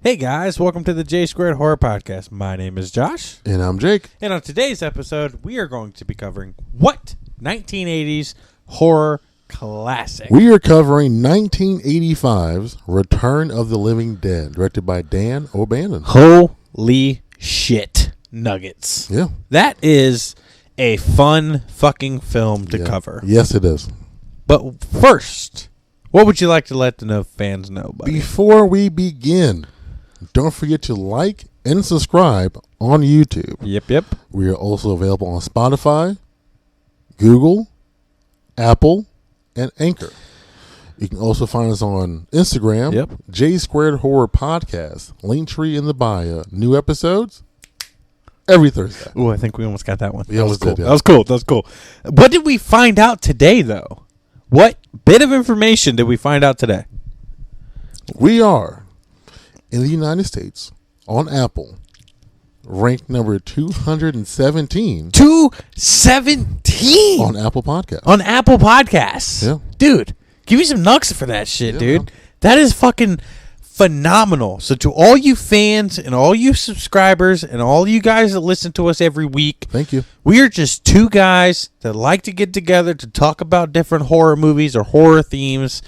Hey guys, welcome to the J Squared Horror Podcast. My name is Josh. And I'm Jake. And on today's episode, we are going to be covering what 1980s horror classic. We are covering 1985's Return of the Living Dead, directed by Dan O'Bannon. Holy shit nuggets. Yeah. That is a fun fucking film to cover. Yes, it is. But first, what would you like to let the fans know, buddy? Before we begin, don't forget to like and subscribe on YouTube. Yep. We are also available on Spotify, Google, Apple, and Anchor. You can also find us on Instagram, J Squared Horror Podcast, Linktree in the bio. New episodes every Thursday. Ooh, I think we almost got that one. We almost did, yeah. That was cool. What did we find out today, though? What bit of information did we find out today? We are, in the United States, on Apple, ranked number 217. 217 on Apple Podcasts. On Apple Podcasts. Yeah. Dude, give me some nugs for that shit, dude. Man. That is fucking phenomenal. So to all you fans and all you subscribers and all you guys that listen to us every week, thank you. We are just two guys that like to get together to talk about different horror movies or horror themes.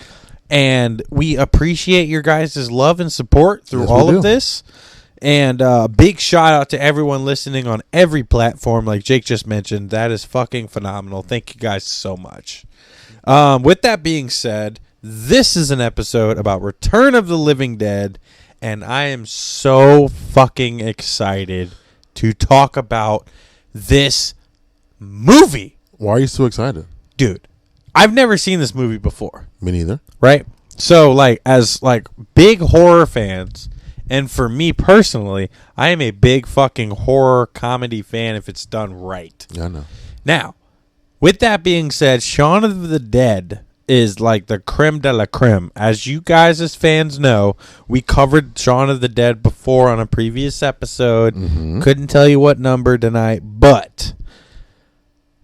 And we appreciate your guys' love and support through all of this. And big shout out to everyone listening on every platform, like Jake just mentioned. That is fucking phenomenal. Thank you guys so much. With that being said, this is an episode about Return of the Living Dead. And I am so fucking excited to talk about this movie. Why are you so excited? Dude, I've never seen this movie before. Me neither. Right? So, as big horror fans, and for me personally, I am a big fucking horror comedy fan if it's done right. Yeah, I know. Now, with that being said, Shaun of the Dead is like the creme de la creme. As you guys as fans know, we covered Shaun of the Dead before on a previous episode. Mm-hmm. Couldn't tell you what number tonight, but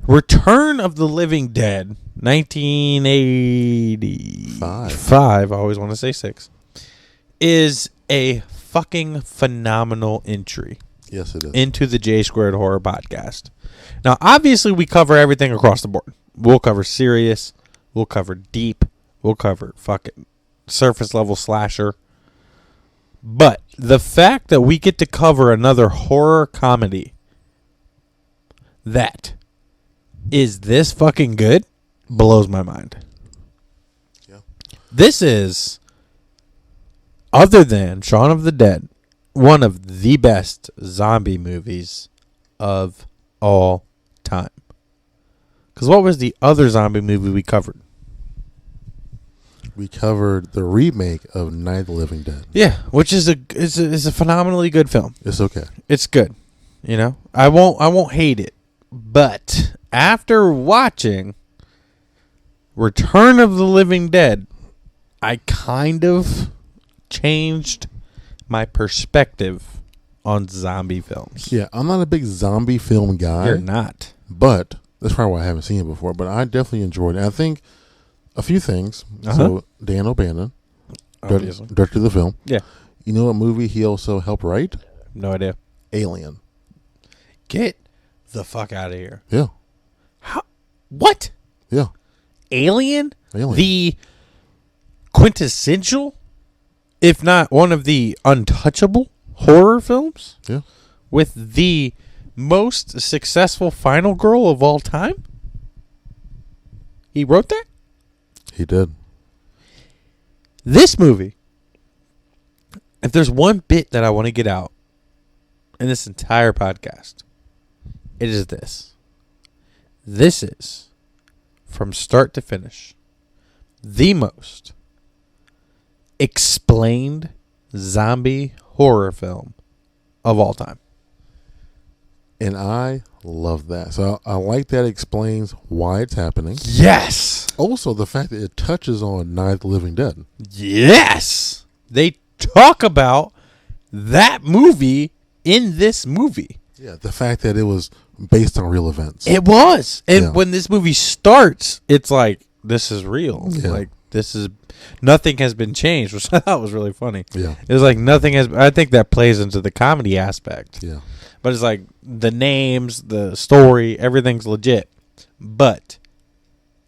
Return of the Living Dead, 1985, I always want to say 6, is a fucking phenomenal entry. Yes, it is. Into the J Squared Horror Podcast. Now, obviously, we cover everything across the board. We'll cover serious. We'll cover deep. We'll cover fucking surface level slasher. But the fact that we get to cover another horror comedy that is this fucking good blows my mind. Yeah. This is, other than Shaun of the Dead, one of the best zombie movies of all time. Because what was the other zombie movie we covered? We covered the remake of Night of the Living Dead. Yeah, which is a phenomenally good film. It's okay. It's good. You know, I won't hate it. But after watching Return of the Living Dead, I kind of changed my perspective on zombie films. Yeah, I'm not a big zombie film guy. You're not. But that's probably why I haven't seen it before. But I definitely enjoyed it. I think a few things. So Dan O'Bannon, director of the film. Yeah. You know what movie he also helped write? No idea. Alien. Get the fuck out of here. Yeah. How? What? Yeah. Alien? Alien. The quintessential, if not one of the untouchable horror films? Yeah. With the most successful final girl of all time? He wrote that? He did. This movie, if there's one bit that I want to get out in this entire podcast, it is this. This is, from start to finish, the most explained zombie horror film of all time. And I love that. So I like that it explains why it's happening. Yes. Also, the fact that it touches on Night of the Living Dead. Yes. They talk about that movie in this movie. Yeah, the fact that it was based on real events. It was. And when this movie starts, it's like, this is real. Yeah. Like, nothing has been changed, which I thought was really funny. Yeah. It was like nothing has. I think that plays into the comedy aspect. Yeah. But it's like the names, the story, everything's legit. But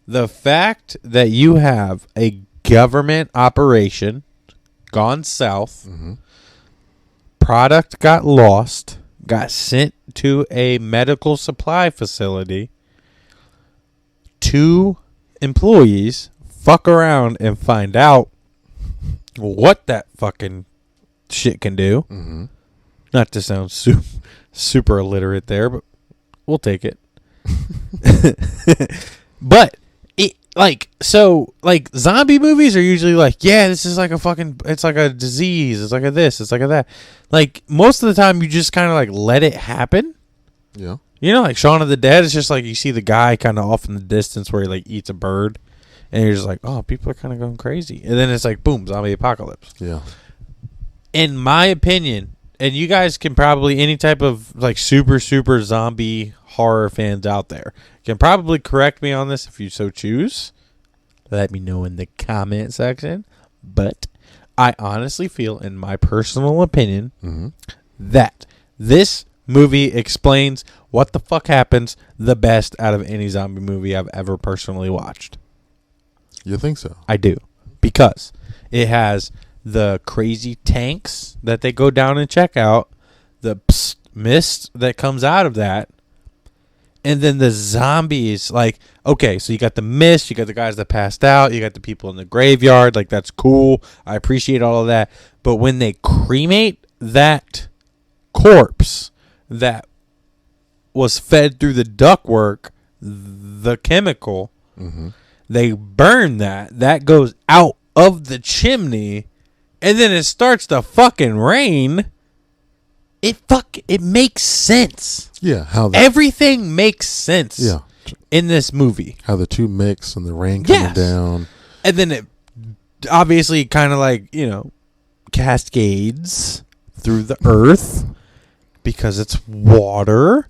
the fact that you have a government operation gone south, product got lost, got sent to a medical supply facility, 2 employees fuck around and find out what that fucking shit can do. Not to sound super illiterate there, but we'll take it. But it like zombie movies are usually like, yeah, this is like a fucking, it's like a disease, it's like a this, it's like a that. Like most of the time you just kind of like let it happen. Yeah. You know, like Shaun of the Dead, it's just like you see the guy kind of off in the distance where he like eats a bird, and you're just like, oh, people are kind of going crazy. And then it's like, boom, zombie apocalypse. Yeah. In my opinion, and you guys can probably, any type of like super zombie horror fans out there can probably correct me on this if you so choose. Let me know in the comment section. But I honestly feel, in my personal opinion, that this movie explains what the fuck happens the best out of any zombie movie I've ever personally watched. You think so? I do. Because it has the crazy tanks that they go down and check out, the mist that comes out of that, and then the zombies. Like, okay, so you got the mist, you got the guys that passed out, you got the people in the graveyard. Like, that's cool. I appreciate all of that. But when they cremate that corpse that was fed through the ductwork, the chemical, they burn that goes out of the chimney, and then it starts to fucking rain. It makes sense. Yeah, how everything makes sense. Yeah. In this movie, how the two mix and the rain coming down, and then it obviously kind of like, you know, cascades through the earth because it's water.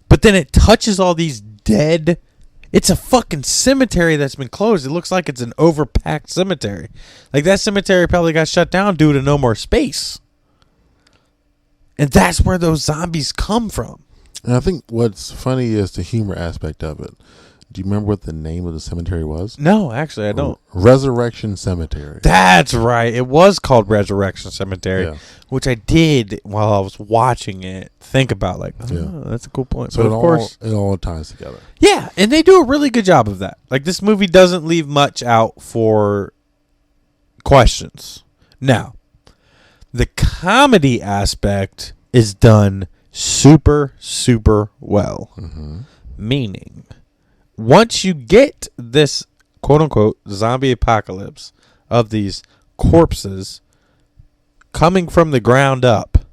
But then it touches all these dead. It's a fucking cemetery that's been closed. It looks like it's an overpacked cemetery. Like, that cemetery probably got shut down due to no more space. And that's where those zombies come from. And I think what's funny is the humor aspect of it. Do you remember what the name of the cemetery was? No, actually, I don't. Resurrection Cemetery. That's right. It was called Resurrection Cemetery, which I did while I was watching it think about. Like, that's a cool point. So but of course, it all ties together. Yeah, and they do a really good job of that. Like, this movie doesn't leave much out for questions. Now, the comedy aspect is done super well. Meaning, once you get this quote-unquote zombie apocalypse of these corpses coming from the ground up,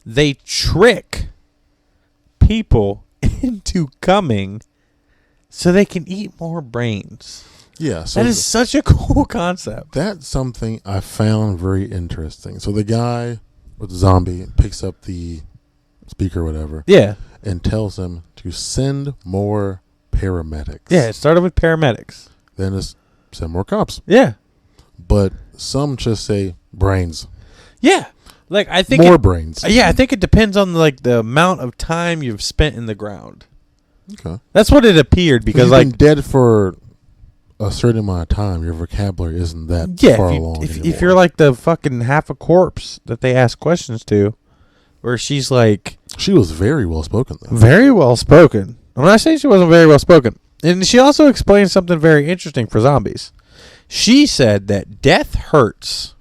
they trick people into coming so they can eat more brains. Yeah. So that is such a cool concept. That's something I found very interesting. So the guy with the zombie picks up the speaker or whatever. Yeah. And tells them to send more paramedics. Yeah, it started with paramedics. Then it's send more cops. Yeah. But some just say brains. Yeah. Like, I think more brains. Yeah, I think it depends on like the amount of time you've spent in the ground. Okay. That's what it appeared, because like, been dead for a certain amount of time, your vocabulary isn't that far along anymore. If you're like the fucking half a corpse that they ask questions to, where she's like, she was very well spoken though. Very well spoken. I'm not saying she wasn't very well spoken. And she also explained something very interesting for zombies. She said that death hurts.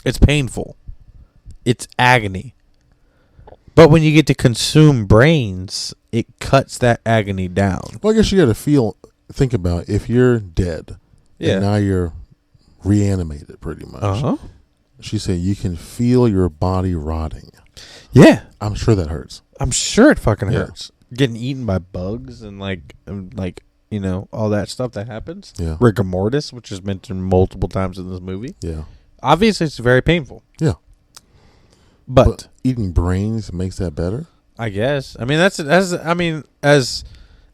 It's painful. It's agony. But when you get to consume brains, it cuts that agony down. Well, I guess you got to think about if you're dead, and now you're reanimated pretty much. She said you can feel your body rotting. Yeah. I'm sure that hurts. I'm sure it fucking hurts. Getting eaten by bugs and like, you know, all that stuff that happens. Yeah. Rigor mortis, which is mentioned multiple times in this movie. Yeah. Obviously, it's very painful. Yeah. But eating brains makes that better? I guess. I mean, as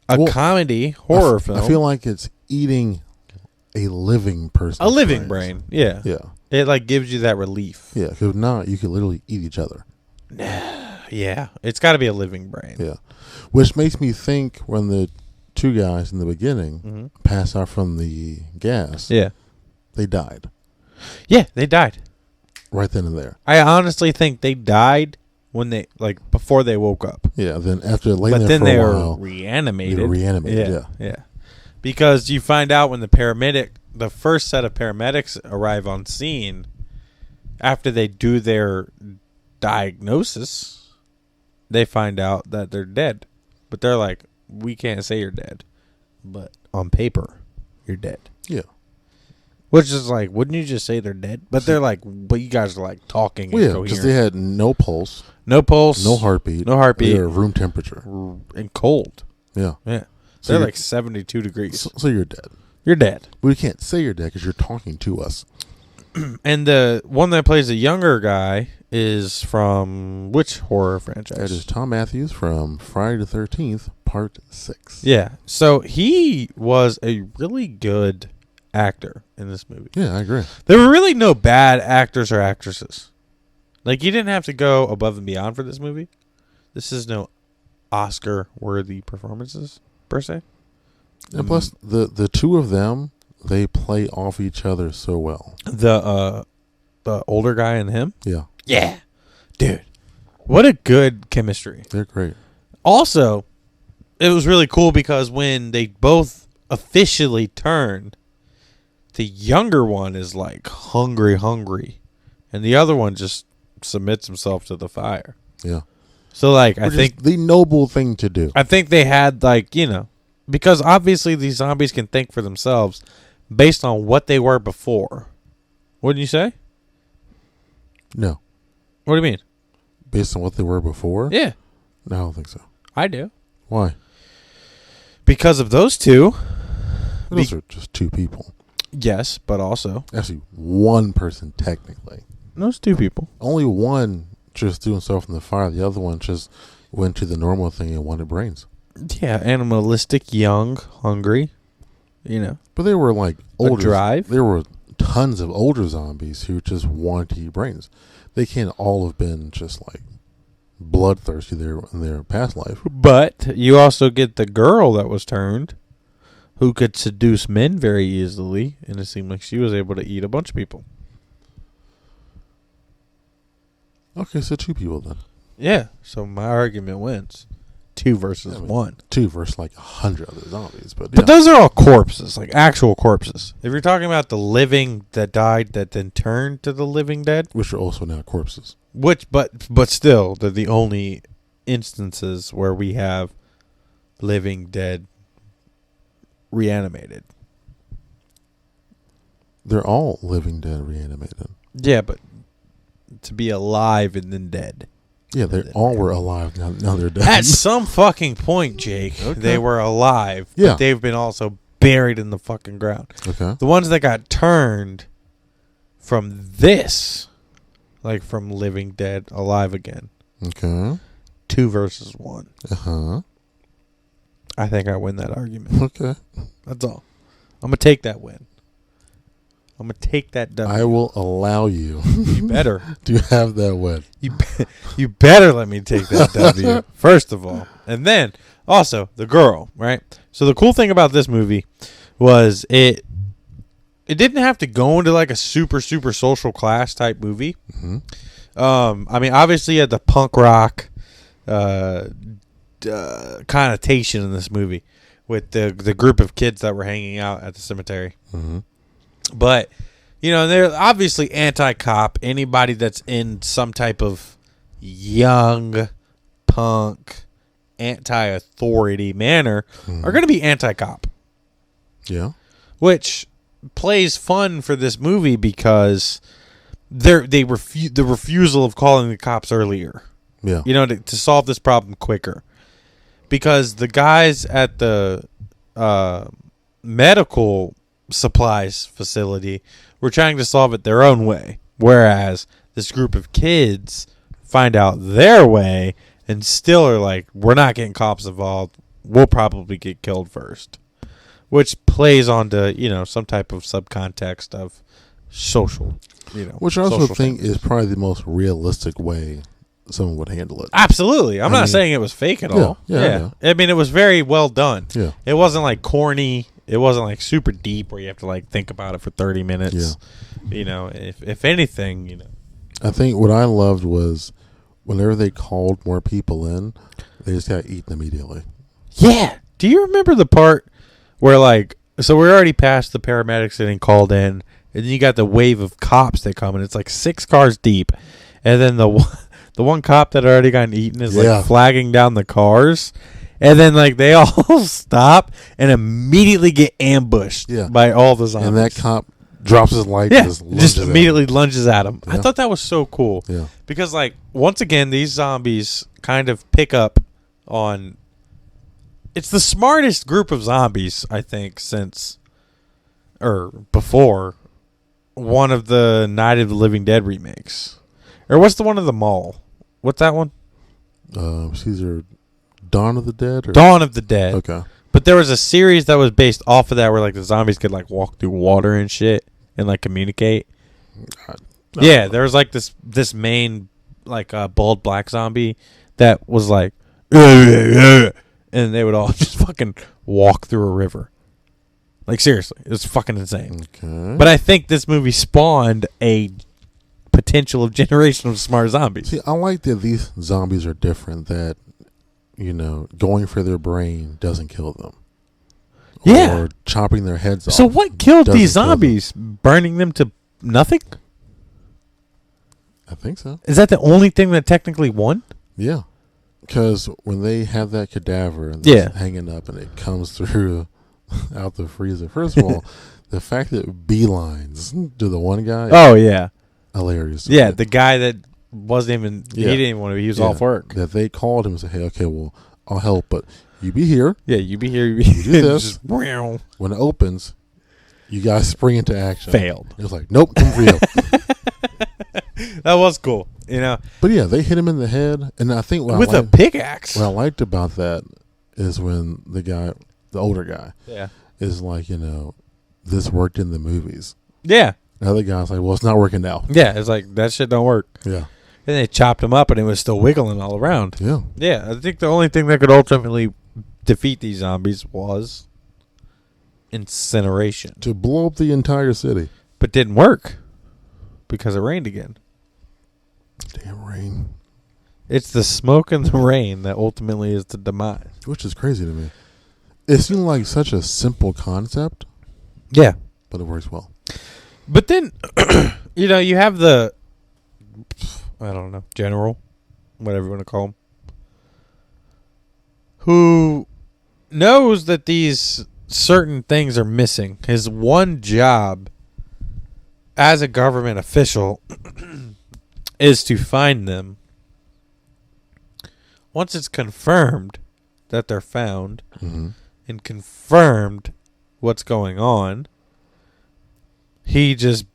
a comedy horror film. I feel like it's eating a living person. A living brain. Yeah. Yeah. It like gives you that relief. Yeah, because if not, you could literally eat each other. Yeah. It's got to be a living brain. Yeah. Which makes me think when the two guys in the beginning pass out from the gas. Yeah. They died. Yeah, they died. Right then and there. I honestly think they died when they, like, before they woke up. Yeah, then after laying but there then for they a were while. reanimated. They were reanimated, Yeah. Because you find out when the first set of paramedics arrive on scene, after they do their diagnosis, they find out that they're dead. But they're like, we can't say you're dead. But on paper, you're dead. Yeah. Which is like, wouldn't you just say they're dead? But they're like, but you guys are like talking. Well, yeah, because they had no pulse. No pulse. No heartbeat. They were room temperature. And cold. Yeah. Yeah. So they're like 72 degrees. So you're dead. You're dead. But we can't say you're dead because you're talking to us. And the one that plays the younger guy is from which horror franchise? That is Tom Matthews from Friday the 13th, Part 6. Yeah. So he was a really good actor in this movie. Yeah, I agree. There were really no bad actors or actresses. Like, you didn't have to go above and beyond for this movie. This is no Oscar-worthy performances, per se. And plus, the two of them, they play off each other so well. The older guy and him? Yeah. Yeah. Dude. What a good chemistry. They're great. Also, it was really cool because when they both officially turned, the younger one is like hungry, and the other one just submits himself to the fire. Yeah. So like, Which I think is the noble thing to do. I think they had like, because obviously these zombies can think for themselves based on what they were before. Wouldn't you say? No. What do you mean? Based on what they were before? Yeah. No, I don't think so. I do. Why? Because of those two. Those are just two people. Yes, but also. Actually, one person technically. Those two people. Only one just threw himself in the fire. The other one just went to the normal thing and wanted brains. Yeah, animalistic, young, hungry, But they were like older. Drive. There were tons of older zombies who just wanted to eat brains. They can't all have been just like bloodthirsty there in their past life. But you also get the girl that was turned, who could seduce men very easily, and it seemed like she was able to eat a bunch of people. Okay, so two people then. Yeah, so my argument wins. 2 versus 1. 2 versus like 100 other zombies. But those are all corpses, like actual corpses. If you're talking about the living that died that then turned to the living dead. Which are also now corpses. But still, they're the only instances where we have living dead reanimated. They're all living dead reanimated. Yeah, but to be alive and then dead. Yeah, they all were alive. Now they're dead. At some fucking point, Jake, they were alive. Yeah. But they've been also buried in the fucking ground. Okay. The ones that got turned from this, like from living dead, alive again. Okay. 2 versus 1. Uh-huh. I think I win that argument. Okay. That's all. I'm going to take that win. I'm going to take that W. I will allow you. You better. To have that win. You better let me take that W, first of all. And then, also, the girl, right? So the cool thing about this movie was it didn't have to go into like a super, super social class type movie. Mm-hmm. I mean, obviously you had the punk rock connotation in this movie with the group of kids that were hanging out at the cemetery. Mm-hmm. But, they're obviously anti-cop. Anybody that's in some type of young, punk, anti-authority manner are going to be anti-cop. Yeah. Which plays fun for this movie because the refusal of calling the cops earlier. Yeah. To solve this problem quicker. Because the guys at the medical supplies facility were trying to solve it their own way, whereas this group of kids find out their way and still are like, we're not getting cops involved, we'll probably get killed first. which plays onto, some type of subcontext of social, Which I also think is probably the most realistic way someone would handle it. Absolutely. I'm not saying it was fake at all. Yeah. I mean, it was very well done. Yeah. It wasn't like corny. It wasn't like super deep where you have to like think about it for 30 minutes. Yeah. If anything, I think what I loved was whenever they called more people in, they just got eaten immediately. Yeah. Do you remember the part where so we're already past the paramedics getting called in, and then you got the wave of cops that come in. It's like 6 cars deep, and then the one cop that had already gotten eaten is like flagging down the cars, and then like they all stop and immediately get ambushed by all the zombies. And that cop drops his light and just immediately lunges at him. Yeah. I thought that was so cool. Yeah. Because once again, these zombies kind of pick up on. It's the smartest group of zombies, I think, before one of the Night of the Living Dead remakes. Or what's the one of the mall? What's that one? Caesar Dawn of the Dead? Dawn of the Dead. Okay. But there was a series that was based off of that where the zombies could walk through water and shit and communicate. Yeah, there was this main bald black zombie that was and they would all just fucking walk through a river. Seriously, it was fucking insane. Okay. But I think this movie spawned a potential of generation of smart zombies. See, I like that these zombies are different, that, going for their brain doesn't kill them. Yeah. Or chopping their heads off. So what killed these zombies? Burning them to nothing? I think so. Is that the only thing that technically won? Yeah. Because when they have that cadaver that's hanging up and it comes through out the freezer, first of all, the fact that beelines to the one guy. Oh, yeah. Hilarious. Yeah, the guy that wasn't even, he didn't even want to, he was off work. That they called him and said, hey, okay, well, I'll help, but you be here. Yeah, you be here. You do this. Just, when it opens, you guys spring into action. Failed. It was like, nope, come for you. That was cool, But yeah, they hit him in the head, and I think with a pickaxe. What I liked about that is when the older guy, is like, this worked in the movies. Yeah. The other guy's like, well, it's not working now. Yeah, it's like that shit don't work. Yeah. And they chopped him up, and it was still wiggling all around. Yeah. Yeah, I think the only thing that could ultimately defeat these zombies was incineration. To blow up the entire city. But didn't work because it rained again. Damn rain. It's the smoke and the rain that ultimately is the demise. Which is crazy to me. It seemed like such a simple concept. Yeah. But it works well. But then, you have the, I don't know, general, whatever you want to call him, who knows that these certain things are missing. His one job as a government official is to find them. Once it's confirmed that they're found and confirmed what's going on, he just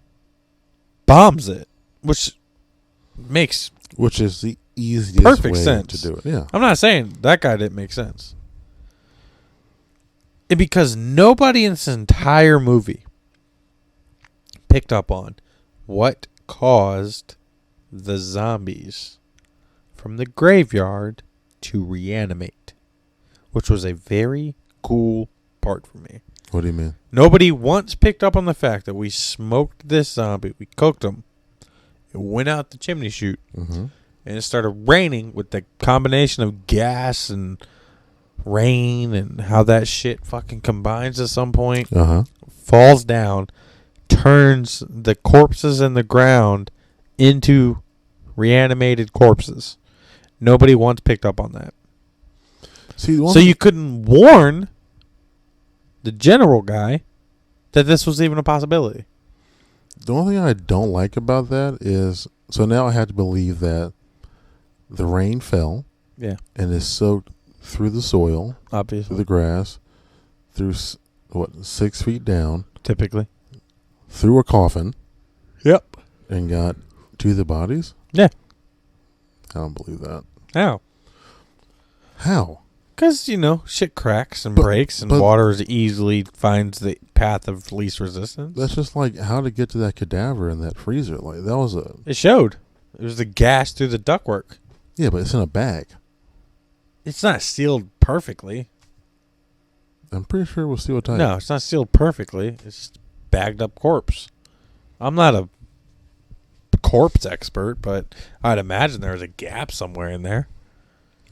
bombs it, which is the easiest perfect way sense to do it. Yeah. I'm not saying that guy didn't make sense. And because nobody in this entire movie picked up on what caused the zombies from the graveyard to reanimate, which was a very cool part for me. What do you mean? Nobody once picked up on the fact that we smoked this zombie, we cooked him, it went out the chimney chute, and it started raining with the combination of gas and rain and how that shit fucking combines at some point, falls down, turns the corpses in the ground into reanimated corpses. Nobody once picked up on that. See, so you couldn't warn the general guy that this was even a possibility. The only thing I don't like about that is, so now I have to believe that the rain fell, and is soaked through the soil, obviously, through the grass, through 6 feet down, typically, through a coffin, and got to the bodies. Yeah, I don't believe that. How? How? Because, shit cracks and breaks, and water easily finds the path of least resistance. That's just like how to get to that cadaver in that freezer. Like, that was It showed. It was the gas through the ductwork. Yeah, but it's in a bag. It's not sealed perfectly. I'm pretty sure it was sealed tight. No, it's not sealed perfectly. It's just bagged up corpse. I'm not a corpse expert, but I'd imagine there was a gap somewhere in there.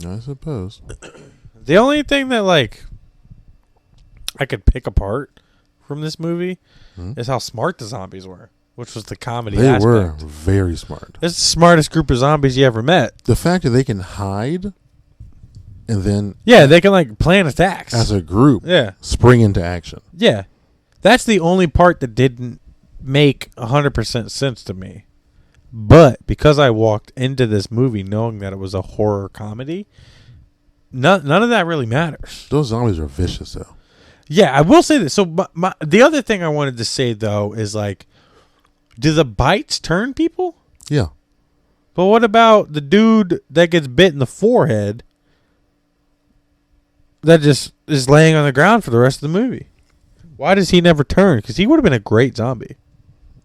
I suppose. The only thing that, like, I could pick apart from this movie is how smart the zombies were, which was the comedy aspect. They were very smart. It's the smartest group of zombies you ever met. The fact that they can hide and then... Yeah, they can, like, plan attacks. As a group. Yeah. Spring into action. Yeah. That's the only part that didn't make 100% sense to me. But because I walked into this movie knowing that it was a horror comedy, none of that really matters. Those zombies are vicious, though. Yeah, I will say this. So the other thing I wanted to say, though, is like, do the bites turn people? Yeah. But what about the dude that gets bit in the forehead that just is laying on the ground for the rest of the movie? Why does he never turn? Because he would have been a great zombie.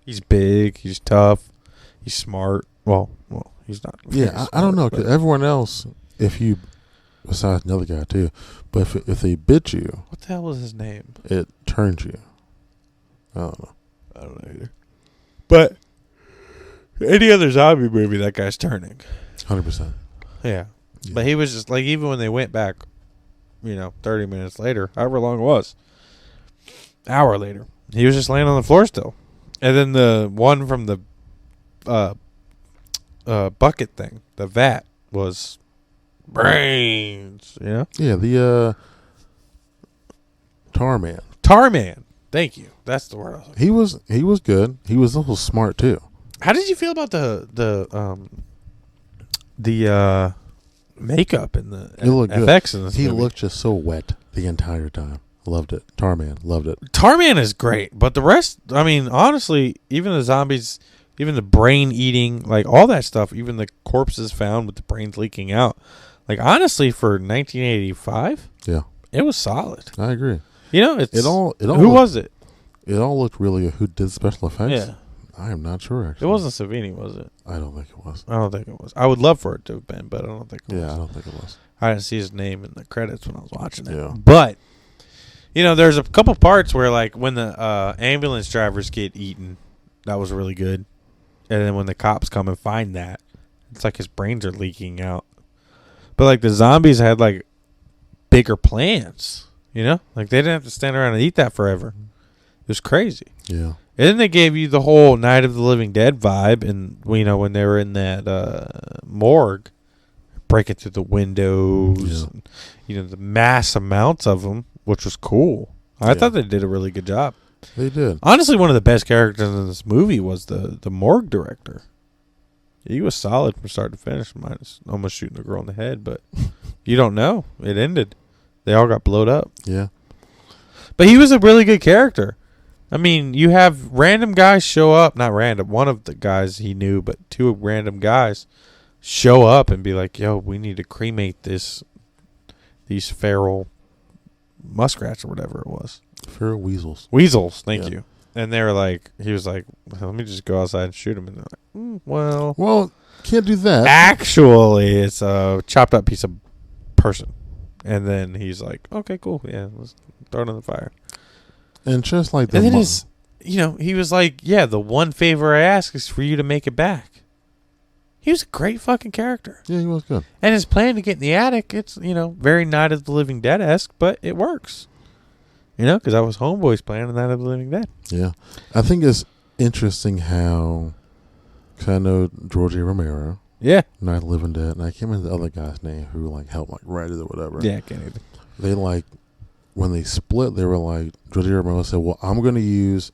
He's big. He's tough. He's smart. Well, he's not. Yeah, I don't know. Because everyone else, besides another guy too, but if they bit you. What the hell was his name? It turns you. I don't know. I don't know either. But any other zombie movie, that guy's turning. 100%. Yeah. But he was just like, even when they went back, 30 minutes later, however long it was, hour later, he was just laying on the floor still. And then the one from the bucket thing, the vat, was brains. Yeah, the Tarman. Tarman. Thank you. That's the word I was looking for. He was good. He was also smart too. How did you feel about the makeup and the effects in this movie? He looked just so wet the entire time. Loved it. Tarman. Loved it. Tarman is great, but the rest, I mean, honestly, even the zombies, even the brain eating, like all that stuff, even the corpses found with the brains leaking out, like honestly, for 1985, it was solid. I agree. It all. Who looked, was it? It all looked really. Who did special effects? Yeah, I am not sure. Actually, it wasn't Savini, was it? I don't think it was. I don't think it was. I would love for it to have been, but I don't think it was. Yeah, I don't think it was. I didn't see his name in the credits when I was watching it. Yeah. But there's a couple parts where, like, when the ambulance drivers get eaten, that was really good. And then when the cops come and find that, it's like his brains are leaking out. But, like, the zombies had, like, bigger plans, Like, they didn't have to stand around and eat that forever. It was crazy. Yeah. And then they gave you the whole Night of the Living Dead vibe. And, when they were in that morgue, breaking through the windows, and, the mass amounts of them, which was cool. I thought they did a really good job. They did. Honestly, one of the best characters in this movie was the morgue director. He was solid from start to finish, minus almost shooting the girl in the head, but you don't know. It ended. They all got blowed up. Yeah. But he was a really good character. I mean, you have random guys show up. Not random. One of the guys he knew, but two random guys show up and be like, yo, we need to cremate these feral muskrats or whatever it was. Feral weasels. Thank you. And they were like, he was like, let me just go outside and shoot them. And they're like, well, can't do that. Actually, it's a chopped up piece of person. And then he's like, okay, cool. Yeah, let's throw it in the fire. And just like the... And then he was like, yeah, the one favor I ask is for you to make it back. He was a great fucking character. Yeah, he was good. And his plan to get in the attic, it's, very Night of the Living Dead-esque, but it works. Because that was Homeboy's plan in Night of the Living Dead. Yeah. I think it's interesting how, because I know George A. Romero. Yeah. Night of the Living Dead. And I can't remember the other guy's name who, helped, write it or whatever. Yeah, I can't either. They, when they split, they were like, George A. Romero said, well, I'm going to use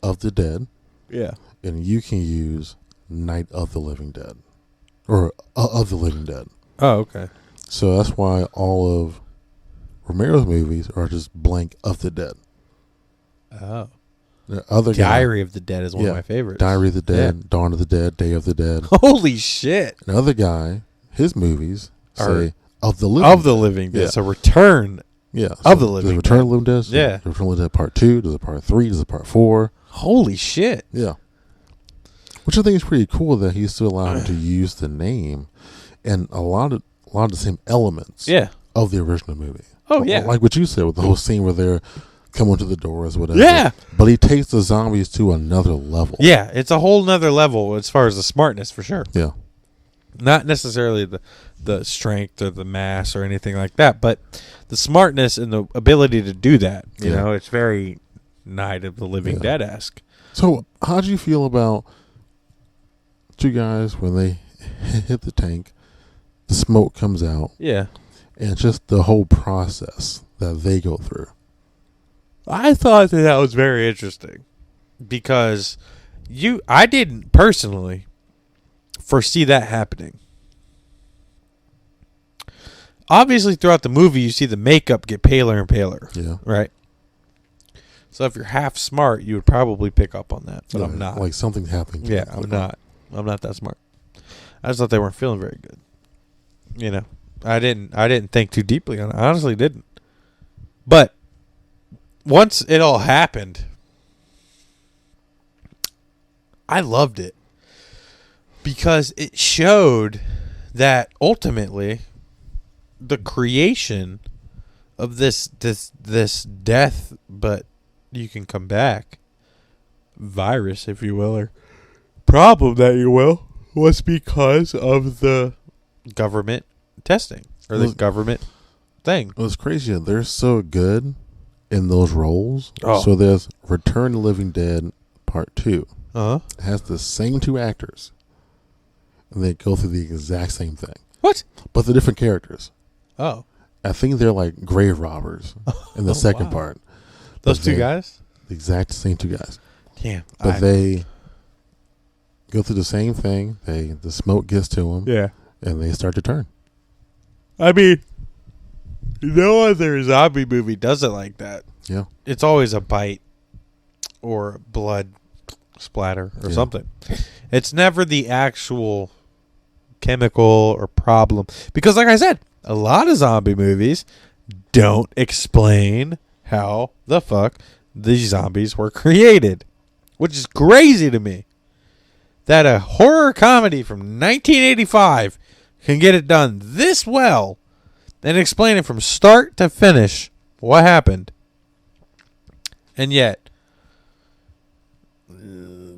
Of the Dead. Yeah. And you can use Night of the Living Dead. Or Of the Living Dead. Oh, okay. So that's why all of Romero's movies are just blank Of the Dead. Oh. The other Diary of the Dead is one of my favorites. Diary of the Dead, Dawn of the Dead, Day of the Dead. Holy shit. Another guy, his movies say of the living dead. So Return of the Living Dead. Return of the Living Dead? Yeah. Return of the Living Dead Part 2? Does it Part 3? Does it Part 4? Holy shit. Yeah. Which I think is pretty cool that he's still allowed him to use the name and a lot of the same elements of the original movie. Oh, yeah. Like what you said with the whole scene where they're coming to the doors, whatever. Yeah. But he takes the zombies to another level. Yeah, it's a whole nother level as far as the smartness, for sure. Yeah. Not necessarily the strength or the mass or anything like that, but the smartness and the ability to do that. You know, it's very Night of the Living Dead-esque. So how do you feel about two guys when they hit the tank, the smoke comes out, and just the whole process that they go through? I thought that was very interesting because I didn't personally foresee that happening. Obviously, throughout the movie, you see the makeup get paler and paler. Yeah. Right? So if you're half smart, you would probably pick up on that, but I'm not. Like something's happening. Yeah, I'm not. I'm not that smart. I just thought they weren't feeling very good. You know, I didn't think too deeply on it. I honestly didn't. But once it all happened, I loved it because it showed that ultimately the creation of this death, but you can come back virus, if you will, or problem that you will, was because of the government testing or the government thing. It was crazy. They're so good in those roles. Oh. So there's Return of the Living Dead Part 2. Uh-huh. It has the same two actors. And they go through the exact same thing. What? But the different characters. Oh. I think they're like grave robbers in the second part. Those two guys? The exact same two guys. Damn. But they go through the same thing. The smoke gets to them. Yeah. And they start to turn. I mean, no other zombie movie does it like that. Yeah. It's always a bite or blood splatter or something. It's never the actual chemical or problem. Because like I said, a lot of zombie movies don't explain how the fuck these zombies were created. Which is crazy to me. That a horror comedy from 1985 can get it done this well and explain it from start to finish what happened. And yet,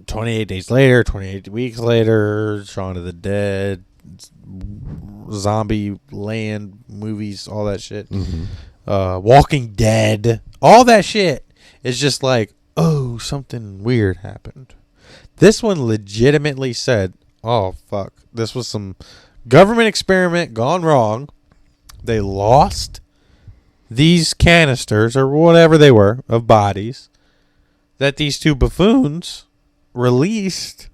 28 days later, 28 weeks later, Shaun of the Dead, Zombie Land movies, all that shit. Mm-hmm. Walking Dead, all that shit is just like, oh, something weird happened. This one legitimately said, oh, fuck. This was some government experiment gone wrong. They lost these canisters or whatever they were of bodies that these two buffoons released.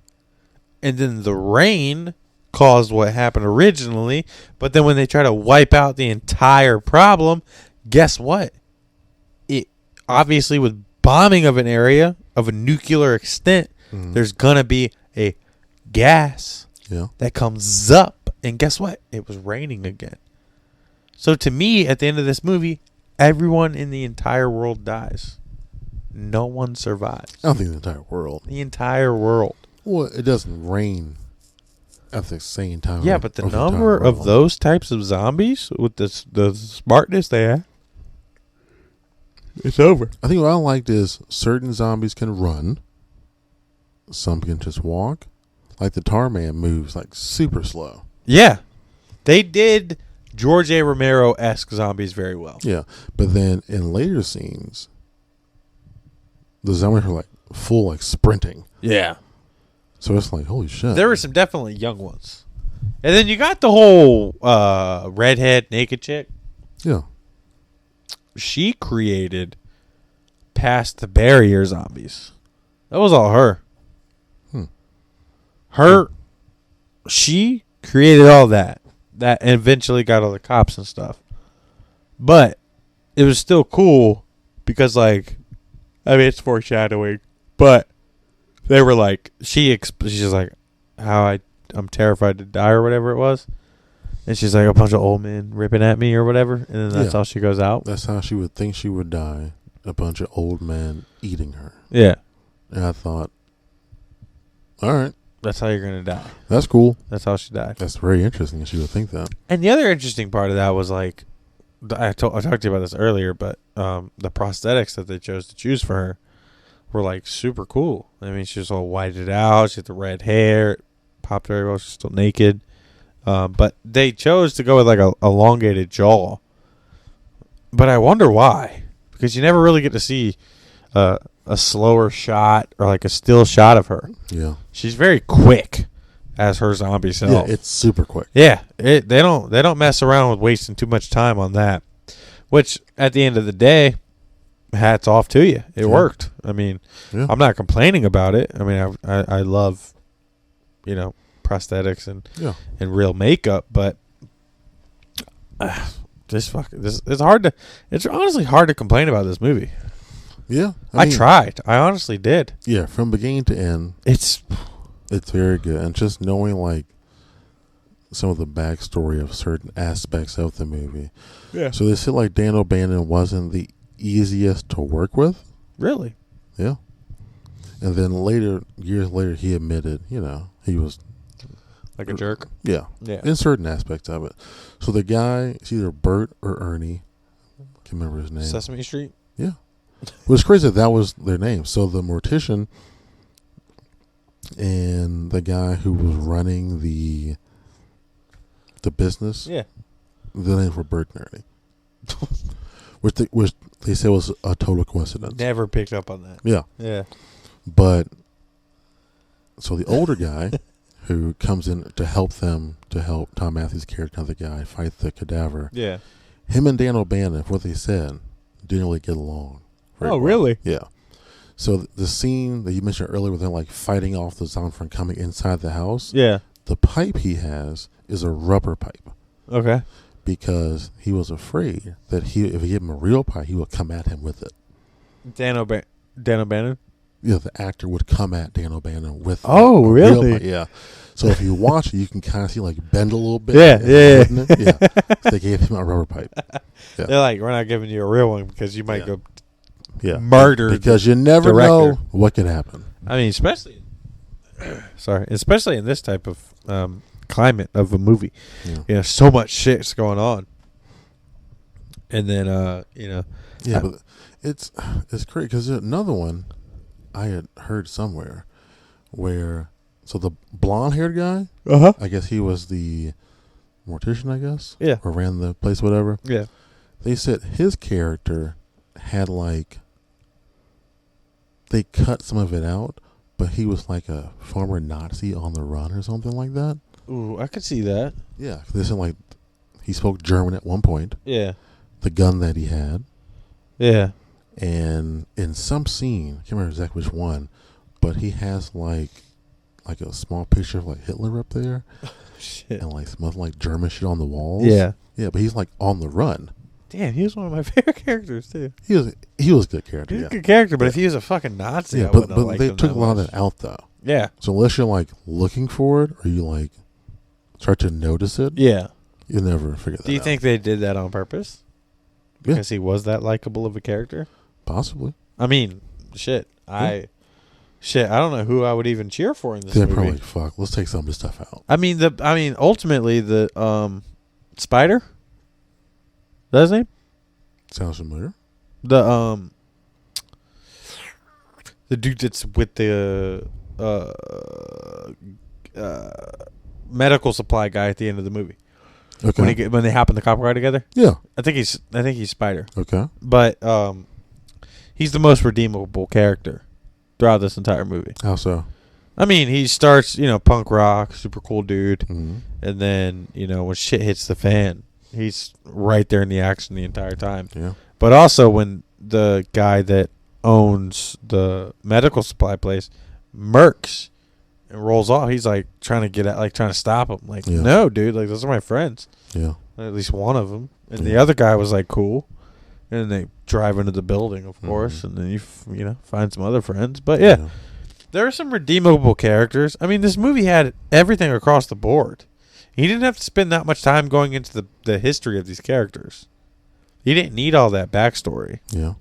And then the rain caused what happened originally. But then when they try to wipe out the entire problem, guess what? It obviously with bombing of an area of a nuclear extent, there's going to be a gas that comes up. And guess what? It was raining again. So to me, at the end of this movie, everyone in the entire world dies. No one survives. I don't think the entire world. The entire world. Well, it doesn't rain at the same time. Yeah, but the number of those types of zombies with the smartness they have, it's over. I think what I liked is certain zombies can run. Some can just walk. Like the Tar Man moves like super slow. Yeah. They did George A. Romero-esque zombies very well. Yeah. But then in later scenes, the zombies are like full like sprinting. Yeah. So it's like, holy shit. There were some definitely young ones. And then you got the whole redhead naked chick. Yeah. She created past the barrier zombies. That was all her. She created all that. That eventually got all the cops and stuff. But it was still cool because, like, I mean, it's foreshadowing. But they were like, she's like, I'm terrified to die or whatever it was. And she's like, a bunch of old men ripping at me or whatever. And then that's how she goes out. That's how she would think she would die. A bunch of old men eating her. Yeah. And I thought, all right. That's how you're going to die. That's cool. That's how she died. That's very interesting that she would think that. And the other interesting part of that was like, I talked to you about this earlier, but the prosthetics that they chose to choose for her were like super cool. I mean, she was all whited out. She had the red hair. It popped very well. She's still naked. But they chose to go with like a elongated jaw. But I wonder why. Because you never really get to see a slower shot or like a still shot of her. Yeah. She's very quick as her zombie self. Yeah, it's super quick. Yeah. They don't mess around with wasting too much time on that. Which at the end of the day, hats off to you. It worked. I mean, I'm not complaining about it. I mean, I love, prosthetics and real makeup, but it's honestly hard to complain about this movie. Yeah, I tried. I honestly did. Yeah, from beginning to end, it's very good, and just knowing like some of the backstory of certain aspects of the movie. Yeah. So they said like Dan O'Bannon wasn't the easiest to work with. Really? Yeah. And then years later, he admitted, he was like a jerk. Yeah. Yeah. In certain aspects of it. So the guy, it's either Bert or Ernie. I can't remember his name. Sesame Street? Yeah. It was crazy that was their name. So the mortician and the guy who was running the business. Yeah. The names were Bert and Ernie. which they said was a total coincidence. Never picked up on that. Yeah. Yeah. But so the older guy who comes in to help Tom Matthews' character, the guy, fight the cadaver. Yeah. Him and Dan O'Bannon, what they said, didn't really get along. Oh, really? Yeah. So the scene that you mentioned earlier where they're like fighting off the zombie from coming inside the house. Yeah. The pipe he has is a rubber pipe. Okay. Because he was afraid that if he gave him a real pipe, he would come at him with it. Dan O'Bannon? Yeah, the actor would come at Dan O'Bannon with Oh, really? Yeah. So if you watch it, you can kind of see like bend a little bit. Yeah. So they gave him a rubber pipe. Yeah. They're like, we're not giving you a real one because you might go murder. Because you never know what can happen. I mean, especially in this type of climate of a movie. Yeah. So much shit's going on. And then, Yeah, but it's crazy because there's another one I had heard somewhere where, so the blonde-haired guy, I guess he was the mortician, I guess? Yeah. Or ran the place, whatever. Yeah. They said his character had like, they cut some of it out, but he was like a former Nazi on the run or something like that. Ooh, I could see that. Yeah. They said like, he spoke German at one point. Yeah. The gun that he had. Yeah. And in some scene, I can't remember exactly which one, but he has like a small picture of like Hitler up there. Shit. And like some other like German shit on the walls. Yeah. Yeah, but he's like on the run. Damn, he was one of my favorite characters too. He was a good character. He's a good character, but if he was a fucking Nazi, I but wouldn't have liked they him took that a lot much. of that out though. Yeah. So unless you're like looking for it or you like start to notice it, yeah, you'll never figure that out. Do you think they did that on purpose? Because he was that likable of a character? Possibly. I mean, shit. I don't know who I would even cheer for in this movie. They're probably fuck. Let's take some of this stuff out. I mean, ultimately the Spider. Is that his name? Sounds familiar. The dude that's with the medical supply guy at the end of the movie. Okay. When they hop in the cop car together. Yeah. I think he's Spider. Okay. But he's the most redeemable character throughout this entire movie. How so? I mean, he starts, punk rock, super cool dude. Mm-hmm. And then, when shit hits the fan, he's right there in the action the entire time. Yeah. But also when the guy that owns the medical supply place murks and rolls off, he's like trying to stop him. Like, no, dude, like those are my friends. Yeah. At least one of them. And the other guy was like, cool. And then they drive into the building, of course, and then you find some other friends. But yeah, there are some redeemable characters. I mean, this movie had everything across the board. He didn't have to spend that much time going into the history of these characters. He didn't need all that backstory. Yeah.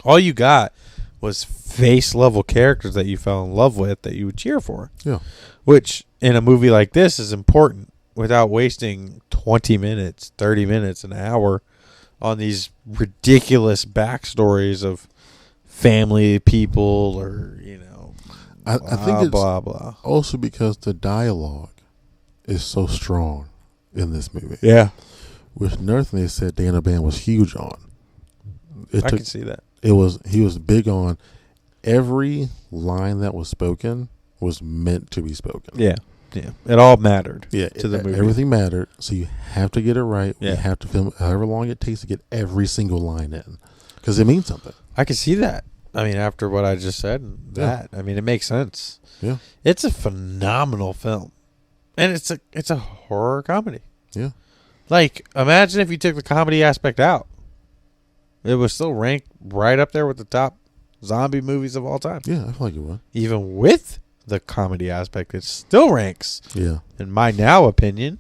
All you got was face level characters that you fell in love with that you would cheer for. Yeah. Which in a movie like this is important without wasting 20 minutes, 30 minutes, an hour on these ridiculous backstories of family people or, I think it's blah, blah. also because the dialogue is so strong in this movie. Yeah. Which another thing they said Dana Band was huge on. I can see that. He was big on every line that was spoken was meant to be spoken. Yeah. Yeah. It all mattered to the movie. Everything mattered, so you have to get it right. Yeah. You have to film however long it takes to get every single line in because it means something. I can see that. I mean, after what I just said, it makes sense. Yeah. It's a phenomenal film. And it's a horror comedy. Yeah. Like, imagine if you took the comedy aspect out. It would still rank right up there with the top zombie movies of all time. Yeah, I feel like it would. Even with the comedy aspect, it still ranks, yeah, in my now opinion,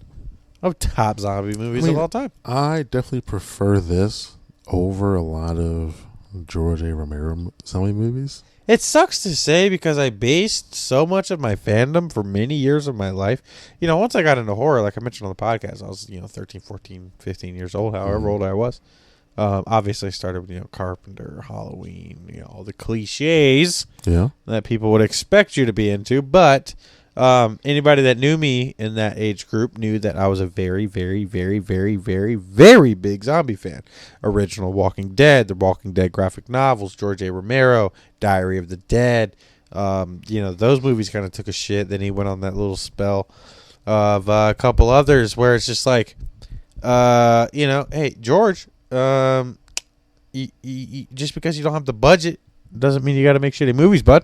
of top zombie movies of all time. I definitely prefer this over a lot of George A. Romero zombie movies. It sucks to say because I based so much of my fandom for many years of my life. Once I got into horror, like I mentioned on the podcast, I was, 13, 14, 15 years old, however old I was. Obviously, I started with, Carpenter, Halloween, all the cliches that people would expect you to be into. But anybody that knew me in that age group knew that I was a very, very, very, very, very, very big zombie fan. Original Walking Dead, the Walking Dead graphic novels, George A. Romero, Diary of the Dead. Those movies kind of took a shit. Then he went on that little spell of a couple others where it's just like, hey, George, just because you don't have the budget doesn't mean you got to make shitty movies, bud.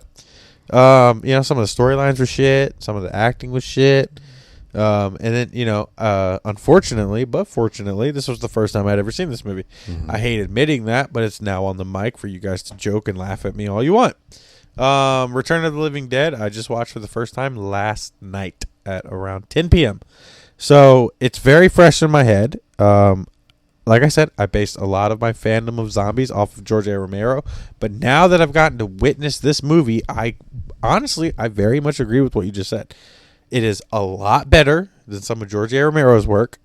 Some of the storylines were shit, some of the acting was shit, and then unfortunately, but fortunately, this was the first time I'd ever seen this movie. I hate admitting that, but it's now on the mic for you guys to joke and laugh at me all you want. Return of the Living Dead I just watched for the first time last night at around 10 p.m. So it's very fresh in my head. Like I said, I based a lot of my fandom of zombies off of George A. Romero. But now that I've gotten to witness this movie, I very much agree with what you just said. It is a lot better than some of George A. Romero's work.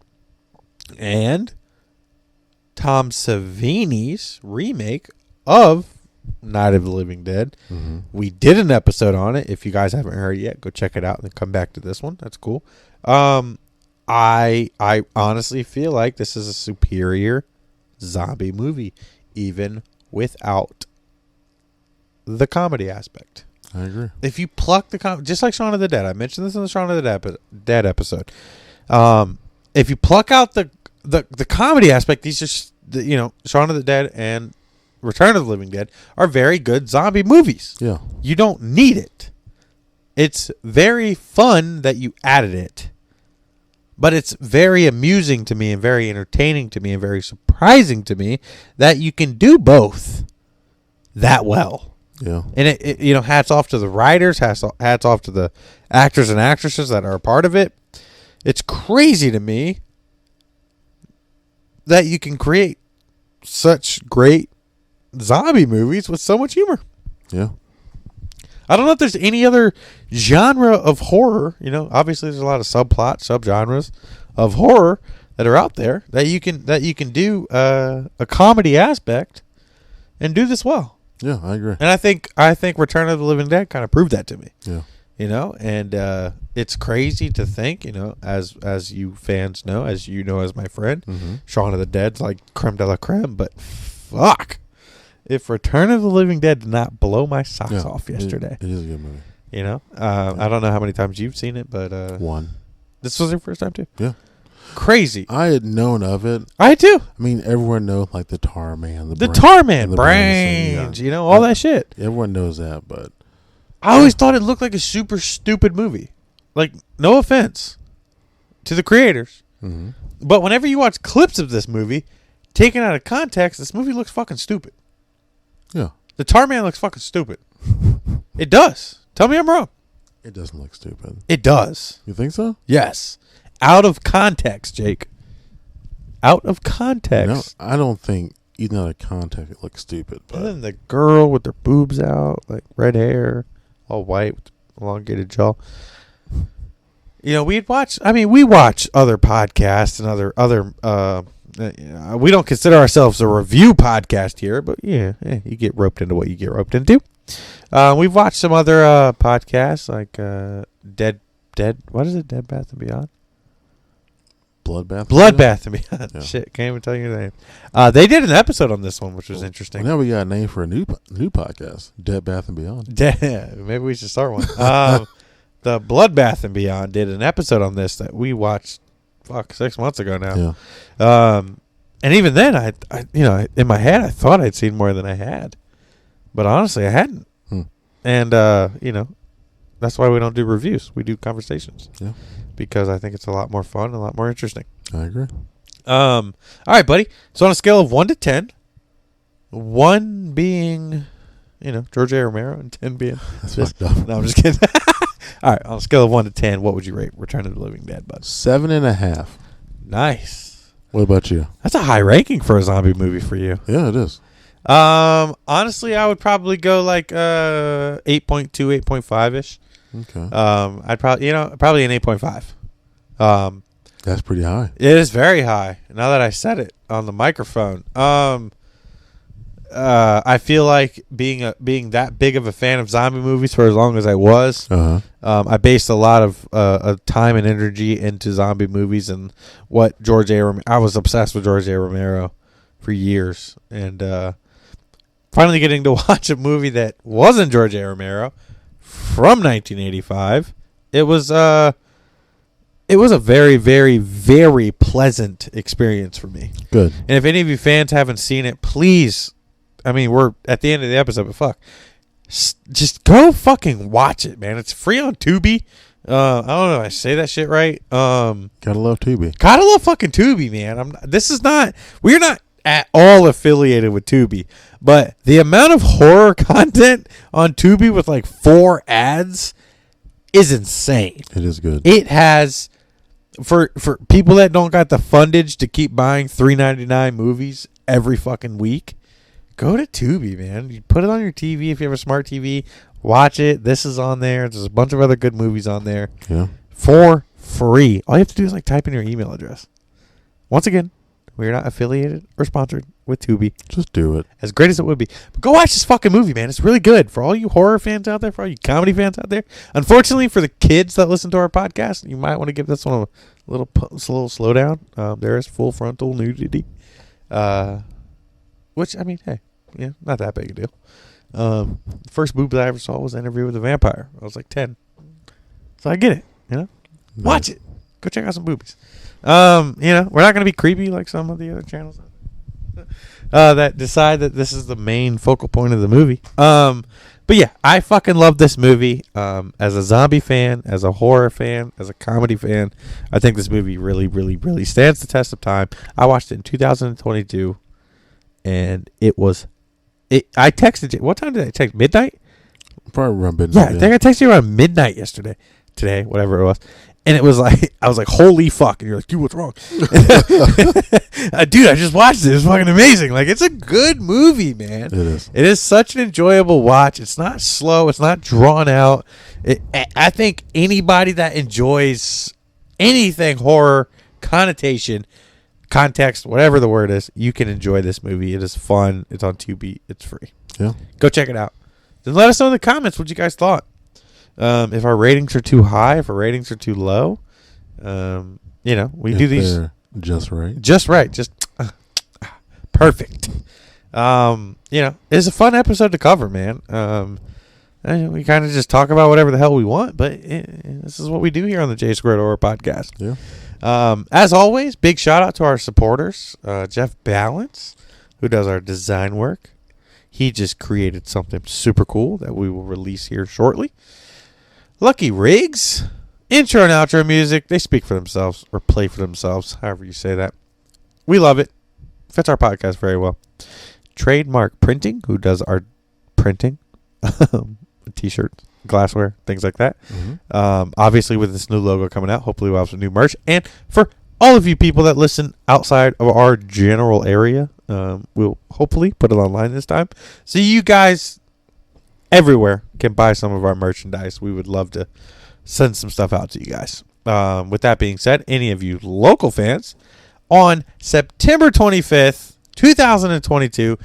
And Tom Savini's remake of Night of the Living Dead. We did an episode on it. If you guys haven't heard it yet, go check it out and then come back to this one. That's cool. I honestly feel like this is a superior zombie movie, even without the comedy aspect. I agree. If you pluck just like Shaun of the Dead, I mentioned this in the Shaun of the Dead episode. If you pluck out the comedy aspect, these are Shaun of the Dead and Return of the Living Dead are very good zombie movies. Yeah, you don't need it. It's very fun that you added it. But it's very amusing to me and very entertaining to me and very surprising to me that you can do both that well. Yeah. And it hats off to the writers, hats off to the actors and actresses that are a part of it. It's crazy to me that you can create such great zombie movies with so much humor. Yeah. I don't know if there's any other genre of horror. Obviously there's a lot of subgenres of horror that are out there that you can do a comedy aspect and do this well. Yeah, I agree. And I think Return of the Living Dead kind of proved that to me. Yeah. And it's crazy to think, as you fans know, as you know, as my friend, Shaun of the Dead's like creme de la creme, but fuck. If Return of the Living Dead did not blow my socks off yesterday. It is a good movie. I don't know how many times you've seen it, but one. This was your first time too. Yeah. Crazy. I had known of it. I too. I mean, everyone knows like the Tar Man, the Tar Man, brains, all that shit. Everyone knows that, but I always thought it looked like a super stupid movie. Like, no offense to the creators, but whenever you watch clips of this movie, taken out of context, this movie looks fucking stupid. Yeah. The Tar Man looks fucking stupid. It does. Tell me I'm wrong. It doesn't look stupid. It does. You think so? Yes. out of context, Jake. Out of context. I don't think even out of context it looks stupid. But. And then the girl with her boobs out, like red hair, all white, with elongated jaw. We watch other podcasts and other. We don't consider ourselves a review podcast here, but you get roped into what you get roped into. We've watched some other podcasts like Dead. What is it? Dead Bath and Beyond. Bloodbath and Beyond. Yeah. Shit, can't even tell you the name. They did an episode on this one, which was interesting. Well, now we got a name for a new podcast, Dead Bath and Beyond. Maybe we should start one. The Bloodbath and Beyond did an episode on this that we watched 6 months ago now. Yeah. And even then, I in my head, I thought I'd seen more than I had, but honestly, I hadn't. And that's why we don't do reviews. We do conversations. Yeah. Because I think it's a lot more fun, a lot more interesting. I agree. All right, buddy. So on a scale of 1 to 10, 1 being, George A. Romero, and 10 being that's fucked up. No, I'm just kidding. All right, on a scale of 1 to 10, what would you rate Return of the Living Dead, bud? 7.5. Nice. What about you? That's a high ranking for a zombie movie for you. Yeah, it is. Honestly, I would probably go like 8.2, 8.5 ish. Okay. I'd probably probably an 8.5. That's pretty high. It is very high. Now that I said it on the microphone. I feel like being that big of a fan of zombie movies for as long as I was, I based a lot of time and energy into zombie movies and what I was obsessed with George A. Romero for years, and finally getting to watch a movie that wasn't George A. Romero from 1985. It was a very, very, very pleasant experience for me. Good. And if any of you fans haven't seen it, please. We're at the end of the episode, but fuck. Just go fucking watch it, man. It's free on Tubi. I don't know if I say that shit right. Gotta love Tubi. Gotta love fucking Tubi, man. We're not at all affiliated with Tubi, but the amount of horror content on Tubi with like 4 ads is insane. It is good. It has, for people that don't got the fundage to keep buying $3.99 movies every fucking week, go to Tubi, man. You put it on your TV if you have a smart TV. Watch it. This is on there. There's a bunch of other good movies on there. Yeah. For free. All you have to do is type in your email address. Once again, we're not affiliated or sponsored with Tubi. Just do it. As great as it would be. But go watch this fucking movie, man. It's really good. For all you horror fans out there, for all you comedy fans out there. Unfortunately, for the kids that listen to our podcast, you might want to give this one a little slowdown. There is full frontal nudity. Which, hey. Yeah, not that big a deal. First boob that I ever saw was an Interview with a Vampire. I was like 10. So I get it, Nice. Watch it. Go check out some boobies. We're not going to be creepy like some of the other channels that decide that this is the main focal point of the movie. But yeah, I fucking love this movie. As a zombie fan, as a horror fan, as a comedy fan, I think this movie really, really, really stands the test of time. I watched it in 2022, and it was... I texted you. What time did I text? Midnight? Probably around midnight. Yeah, I think I texted you around midnight today, whatever it was. And it was like, I was like, holy fuck. And you're like, dude, what's wrong? Dude, I just watched it. It was fucking amazing. Like, it's a good movie, man. It is. It is such an enjoyable watch. It's not slow. It's not drawn out. I think anybody that enjoys anything horror, connotation, context, whatever the word is, you can enjoy this movie. It is fun. It's on Tubi. It's free. Yeah. Go check it out. Then let us know in the comments what you guys thought. If our ratings are too high, if our ratings are too low, we do these just right. Just right. Just perfect. It's a fun episode to cover, man. We kind of just talk about whatever the hell we want, but this is what we do here on the J Squared Horror Podcast. Yeah. As always, big shout out to our supporters, Jeff Balance, who does our design work. He just created something super cool that we will release here shortly. Lucky Riggs, intro and outro music. They speak for themselves or play for themselves, however you say that. We love it. Fits our podcast very well. Trademark Printing, who does our printing, t-shirts, glassware, things like that. Obviously, with this new logo coming out, hopefully we'll have some new merch. And for all of you people that listen outside of our general area, we'll hopefully put it online this time. So you guys everywhere can buy some of our merchandise. We would love to send some stuff out to you guys. With that being said, any of you local fans, on September 25th, 2022,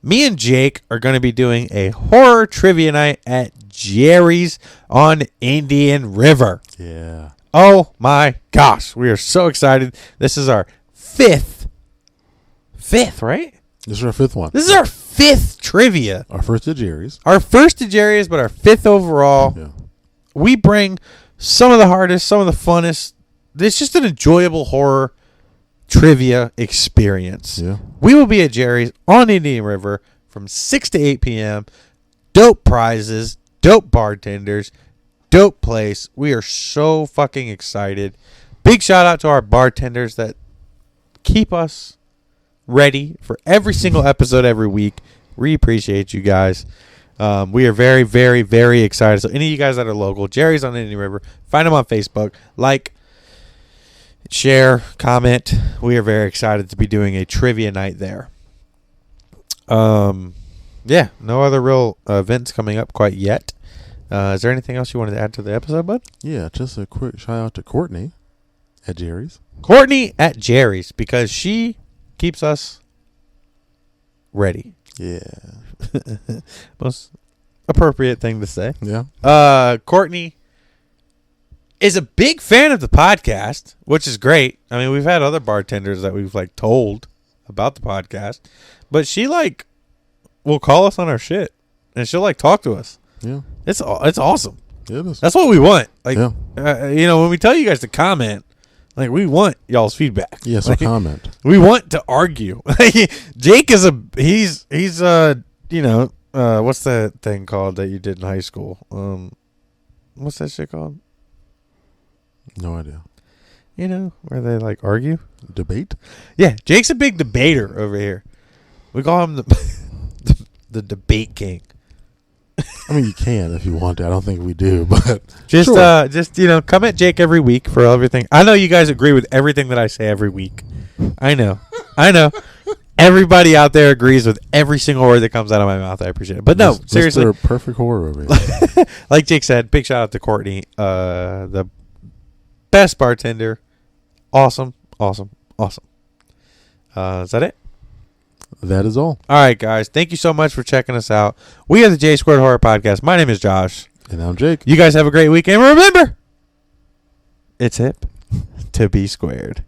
me and Jake are going to be doing a horror trivia night at Jerry's on Indian River. Yeah. Oh my gosh. We are so excited. This is our fifth, right? This is our fifth one. This is our fifth trivia. Our first at Jerry's. Our first at Jerry's, but our fifth overall. Yeah. We bring some of the hardest, some of the funnest. It's just an enjoyable horror trivia experience. Yeah. We will be at Jerry's on Indian River from 6 to 8 p.m. Dope prizes, dope bartenders, dope place. We are so fucking excited. Big shout out to our bartenders that keep us ready for every single episode every week. We appreciate you guys. We are very, very, very excited. So any of you guys that are local, Jerry's on Indian River, find them on Facebook, like, share, comment. We are very excited to be doing a trivia night there. Yeah, no other real events coming up quite yet. Is there anything else you wanted to add to the episode, bud? Yeah, just a quick shout out to Courtney at Jerry's. Courtney at Jerry's, because she keeps us ready. Yeah. Most appropriate thing to say. Yeah. Courtney is a big fan of the podcast, which is great. I mean, we've had other bartenders that we've like told about the podcast, but she like will call us on our shit and she'll like talk to us. Yeah. It's awesome. It is. That's what we want. Like, yeah. When we tell you guys to comment, like, we want y'all's feedback. Yeah, so like, comment. We want to argue. Jake is he's what's that thing called that you did in high school? What's that shit called? No idea. Where they like argue? Debate? Yeah, Jake's a big debater over here. We call him the debate king. I mean, you can if you want to. I don't think we do, but just sure. Come at Jake every week for everything. I know you guys agree with everything that I say every week. I know. Everybody out there agrees with every single word that comes out of my mouth. I appreciate it. But no, seriously, Mr. Perfect horror over here. Like Jake said, big shout out to Courtney, the best bartender. Awesome. Is that it? That is all. All right, guys. Thank you so much for checking us out. We are the J Squared Horror Podcast. My name is Josh. And I'm Jake. You guys have a great weekend. Remember, it's hip to be squared.